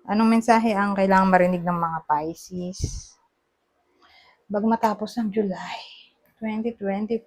Anong mensahe ang kailangang marinig ng mga Pisces bago matapos ang July 2024?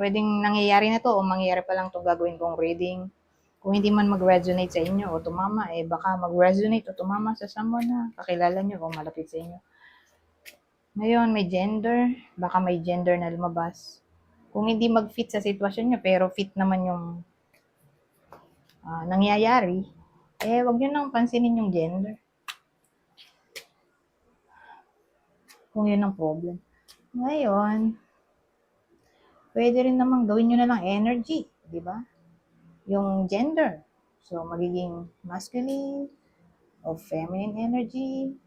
Pwedeng nangyayari na to o mangyayari pa lang itong gagawin kong reading. Kung hindi man mag-resonate sa inyo o tumama, baka mag-resonate o tumama sa someone na kakilala nyo o malapit sa inyo. Ngayon, may gender. Baka may gender na lumabas. Kung hindi mag-fit sa sitwasyon nyo, pero fit naman yung nangyayari, wag nyo nang pansinin yung gender. Kung yun ang problem. Ngayon, pwede rin namang gawin nyo na lang energy, di ba? Yung gender. So, magiging masculine o feminine energy.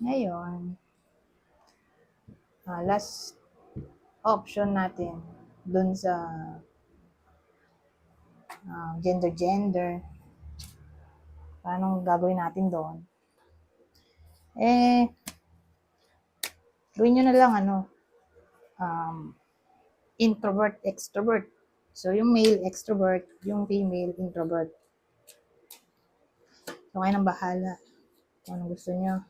Ngayon, last option natin dun sa gender. Paano gagawin natin doon? Gawin nyo na lang introvert, extrovert. So, yung male, extrovert. Yung female, introvert. So, kayo nang bahala kung anong gusto nyo.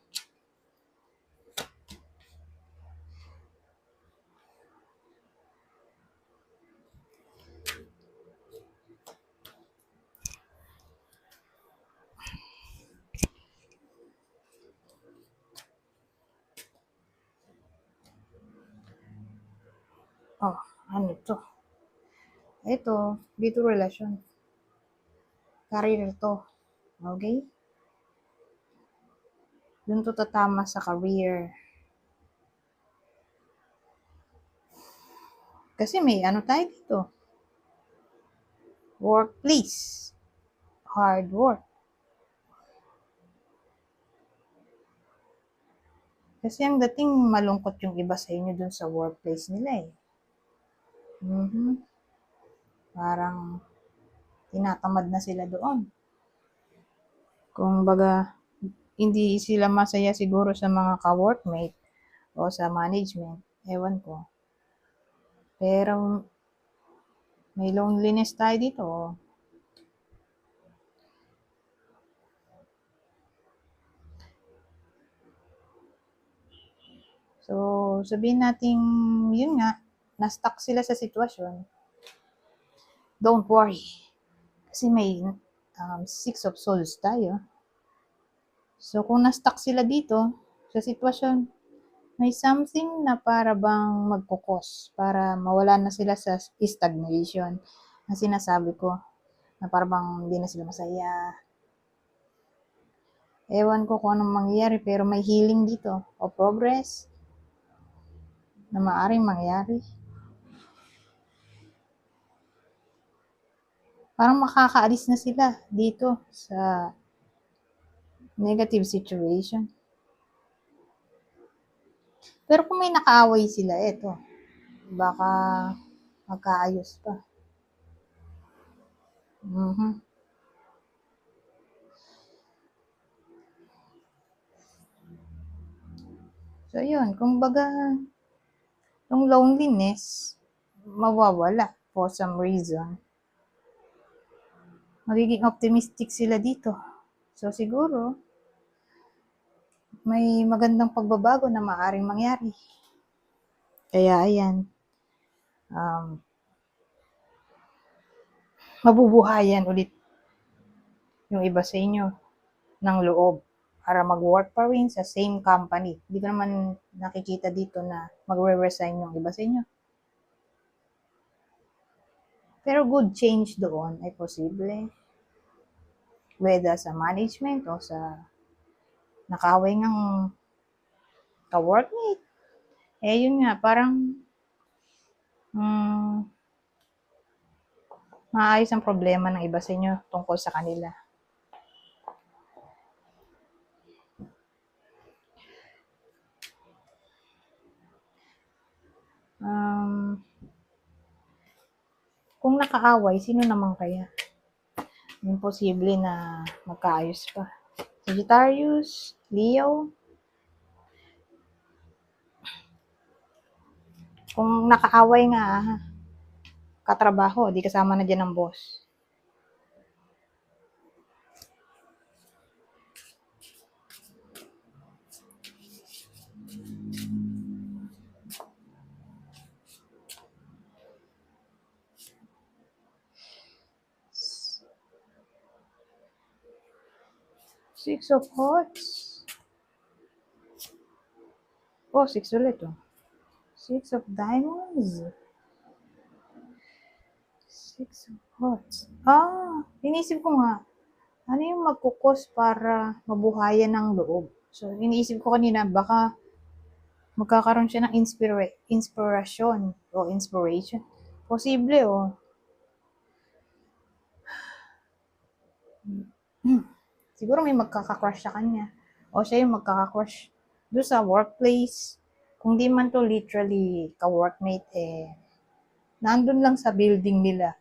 Oh, ano to? Ito, dito relasyon. Career to. Okay? Dun to tatama sa career. Kasi may ano tayo dito. Workplace. Hard work. Kasi ang dating malungkot yung iba sa inyo dun sa workplace nila eh. Parang tinatamad na sila doon. Kung baga, hindi sila masaya siguro sa mga ka-workmate o sa management. Ewan ko. Pero may loneliness tayo dito. So, sabihin natin, yun nga, na-stuck sila sa sitwasyon. Don't worry. Kasi may 6 of Swords tayo. So, kung na-stuck sila dito, sa sitwasyon, may something na para bang magkukos para mawala na sila sa stagnation. Na sinasabi ko, na para bang hindi na sila masaya. Ewan ko kung anong mangyayari, pero may healing dito o progress na maaring mangyari. Parang makakaalis na sila dito sa negative situation. Pero kung may nakaaway sila, eto, baka magkaayos pa. So, yun. Kung baga, yung loneliness, mawawala for some reason. Magiging optimistic sila dito. So, siguro, may magandang pagbabago na maaaring mangyari. Kaya, ayan. Mabubuhayan ulit yung iba sa inyo ng loob para mag-work pa rin sa same company. Hindi ko naman nakikita dito na magre-resign yung iba sa inyo. Pero good change doon ay posible. Whether sa management o sa nakaway ng ka-workmate. Yun nga, parang maayos ang problema ng iba sa inyo tungkol sa kanila. Kung nakaaway, sino naman kaya? Imposible na magkaayos pa. Sagittarius, Leo. Kung nakaaway nga, katrabaho, di kasama na dyan ng boss. Six of Hearts. Oh, six ulit oh. Six of Diamonds. Six of Hearts. Inisip ko nga, ano yung magkukos para mabuhayan ng loob? So, iniisip ko kanina, baka magkakaroon siya ng inspirasyon o inspiration. Posible oh. Siguro may magkaka-crush sa kanya. O siya yung magkaka-crush doon sa workplace. Kung di man to literally ka-workmate, nandun lang sa building nila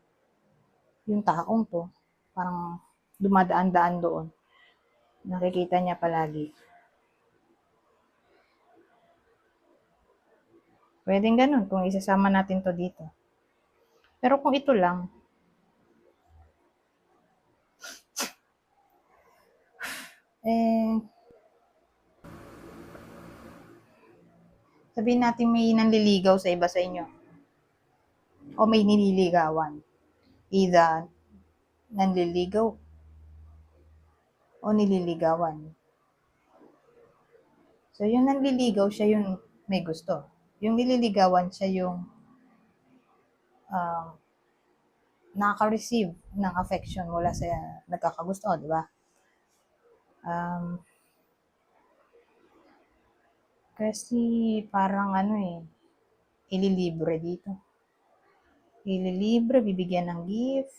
yung taong to. Parang dumadaan-daan doon. Nakikita niya palagi. Pwedeng ganun kung isasama natin to dito. Pero kung ito lang, sabihin natin may nanliligaw sa iba sa inyo. O may nililigawan. Either nanliligaw o nililigawan. So, yung nanliligaw, siya yung may gusto. Yung nililigawan, siya yung nakaka-receive ng affection mula sa nagkakagusto, di ba? Kasi parang ililibre dito. Ililibre, bibigyan ng gift,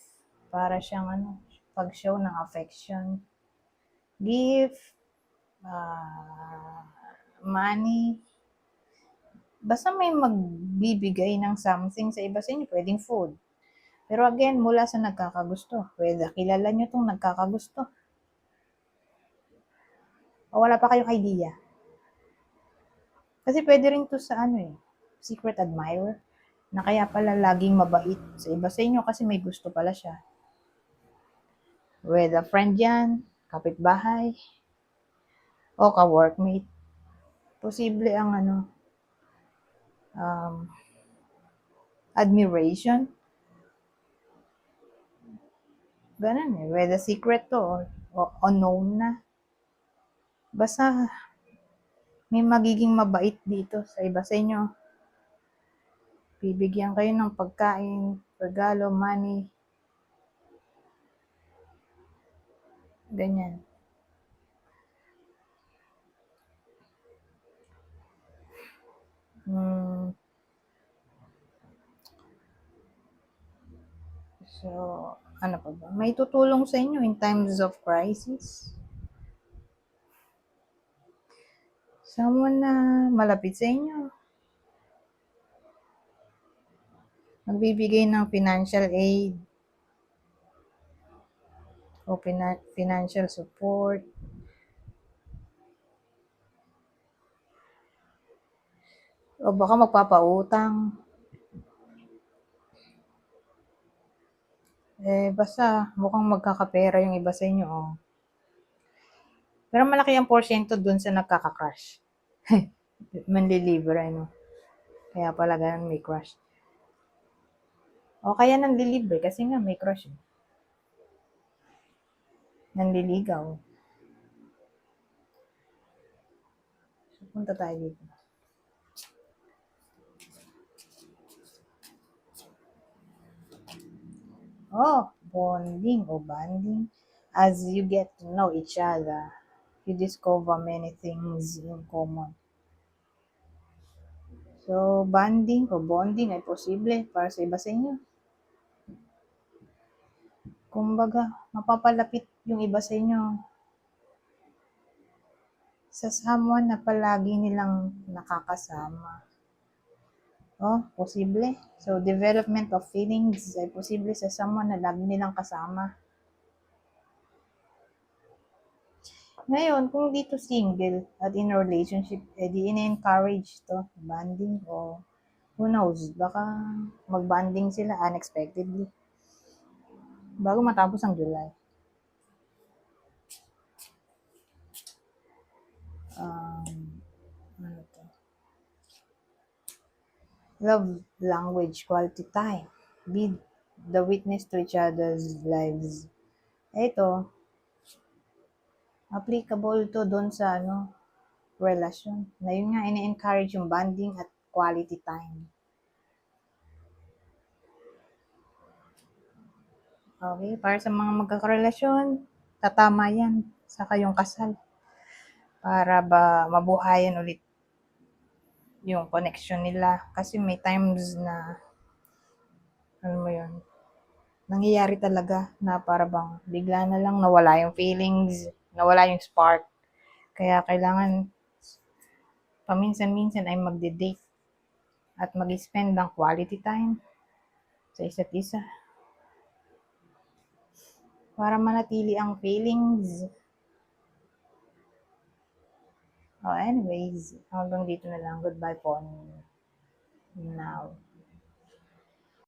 para siyang pag-show ng affection. Gift, money, basta may magbibigay ng something sa iba sa inyo, pwedeng food. Pero again, mula sa nagkakagusto. Pwede, kilala nyo tong nagkakagusto. O wala pa kayong idea. Kasi pwede rin to sa secret admirer. Na kaya pala laging mabait sa iba sa inyo kasi may gusto pala siya. Whether friend yan, kapitbahay, o ka-workmate. Posible ang admiration. Ganun whether secret to o unknown na. Basta may magiging mabait dito sa iba sa inyo. Bibigyan kayo ng pagkain, regalo, money. Ganyan. So, ano pa ba? May tutulong sa inyo in times of crisis. Someone na malapit sa inyo. Magbibigay ng financial aid o financial support. O baka magpapautang. Basta mukhang magkakapera yung iba sa inyo. Oh. Pero malaki ang porsyento dun sa nagkaka-crush. Manlilibre, Kaya pala ganun may crush. O kaya nanlilibre kasi nga may crush. Nanliligaw. So, punta tayo dito. Bonding o banding. As you get to know each other, you discover many things in common. So, banding o bonding ay posible para sa iba sa inyo. Kumbaga, mapapalapit yung iba sa inyo sa someone na palagi nilang nakakasama. Posible. So, development of feelings ay posible sa someone na lagi nilang kasama. Ngayon, kung dito single at in a relationship, di in-encourage to, banding o who knows, baka mag-banding sila unexpectedly bago matapos ang July. Love language, quality time. Be the witness to each other's lives. Ito, applicable to doon sa relasyon. Na yun nga, ini-encourage yung bonding at quality time. Okay, para sa mga magkakarelasyon, tatama yan sa kayong kasal. Para ba mabuhayan ulit yung connection nila. Kasi may times na, ano mo yun, nangyayari talaga na para bang bigla na lang nawala yung feelings, nawala yung spark. Kaya kailangan paminsan-minsan ay magde-date at mag-spend ng quality time sa isa't isa para manatili ang feelings. Oh, anyways, hanggang dito na lang. Goodbye po now.